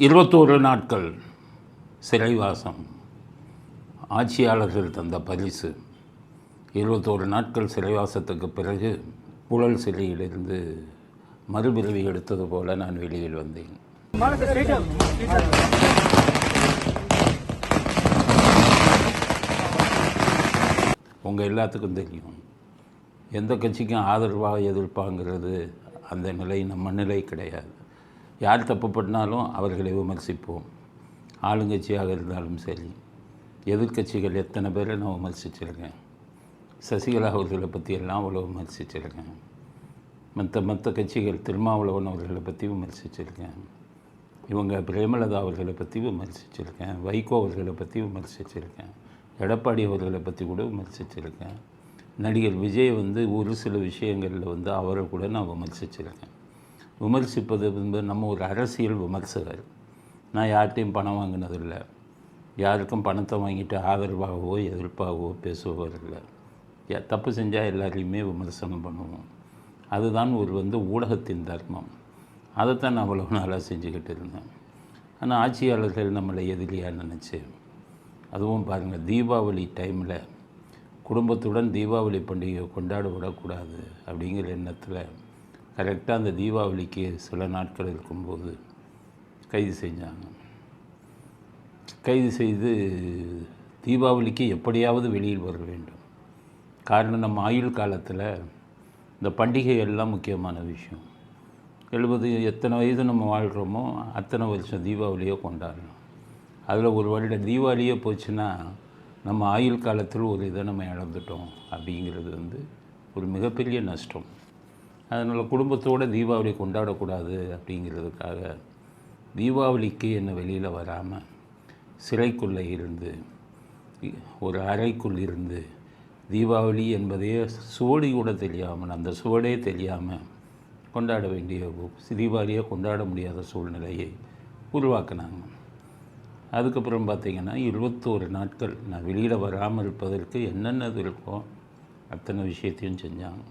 21 நாட்கள் சிறைவாசம் ஆட்சியாளர்கள் தந்த பரிசு. 21 நாட்கள் சிறைவாசத்துக்கு பிறகு புழல் சிறையிலிருந்து மறுபிறவி எடுத்தது போல நான் வெளியில் வந்தேன். உங்கள் எல்லாத்துக்கும் தெரியும், எந்த கட்சிக்கும் ஆதரவாக எதிர்ப்பாங்கிறது அந்த நிலை நம்ம நிலை கிடையாது. யார் தப்பு பண்ணாலும் அவர்களை விமர்சிப்போம். ஆளுங்கட்சியாக இருந்தாலும் சரி, எதிர்கட்சிகள் எத்தனை பேரை நான் விமர்சிச்சிருக்கேன். சசிகலா அவர்களை பற்றியெல்லாம் அவ்வளோ விமர்சிச்சிருக்கேன். மற்ற கட்சிகள் திருமாவளவன் அவர்களை பற்றி விமர்சிச்சிருக்கேன். இவங்க பிரேமலதா அவர்களை பற்றி விமர்சிச்சிருக்கேன். வைகோ அவர்களை பற்றி விமர்சிச்சிருக்கேன். எடப்பாடி அவர்களை பற்றி கூட விமர்சிச்சிருக்கேன். நடிகர் விஜய் ஒரு சில விஷயங்களில் அவரை கூட நான் விமர்சிச்சிருக்கேன். விமர்சிப்பது நம்ம ஒரு அரசியல் விமர்சகர். நான் யார்கிட்டையும் பணம் வாங்கினதில்லை. யாருக்கும் பணத்தை வாங்கிட்டு ஆதரவாகவோ எதிர்ப்பாகவோ பேசுபவர் இல்லை. தப்பு செஞ்சால் எல்லாரையுமே விமர்சனம் பண்ணுவோம். அதுதான் ஊடகத்தின் தர்மம். அதைத்தான் நான் அவ்வளோ நாளாக செஞ்சுக்கிட்டு இருந்தேன். ஆனால் ஆட்சியாளர்கள் நம்மளை எதிரியாக நினச்சி, அதுவும் பாருங்கள், தீபாவளி டைமில் குடும்பத்துடன் தீபாவளி பண்டிகையை கொண்டாட விடக்கூடாது அப்படிங்கிற எண்ணத்தில் கரெக்டாக அந்த தீபாவளிக்கு சில நாட்கள் இருக்கும்போது கைது செஞ்சாங்க. கைது செய்து தீபாவளிக்கு எப்படியாவது வெளியில் வர வேண்டும். காரணம், நம்ம ஆயுள் காலத்தில் இந்த பண்டிகை எல்லாம் முக்கியமான விஷயம். 70 எத்தனை வயது நம்ம வாழ்கிறோமோ அத்தனை வருஷம் தீபாவளியை கொண்டாடணும். அதில் ஒரு வருட தீபாவளியே போச்சுன்னா நம்ம ஆயுள் காலத்தில் ஒரு இதை நம்ம இழந்துட்டோம் அப்படிங்கிறது ஒரு மிகப்பெரிய நஷ்டம். அதனால் குடும்பத்தோடு தீபாவளி கொண்டாடக்கூடாது அப்படிங்கிறதுக்காக தீபாவளிக்கு என்ன வெளியில் வராமல் சிறைக்குள்ளே இருந்து, ஒரு அறைக்குள் இருந்து, தீபாவளி என்பதையே சுவடி கூட தெரியாமல், அந்த சுவடே தெரியாமல் கொண்டாட வேண்டிய தீபாவளியை கொண்டாட முடியாத சூழ்நிலையை உருவாக்கினாங்க. அதுக்கப்புறம் பார்த்திங்கன்னா 21 நாட்கள் நான் வெளியில் வராமல் இருப்பதற்கு என்னென்னது இருக்கோ அத்தனை விஷயத்தையும் செஞ்சாங்க.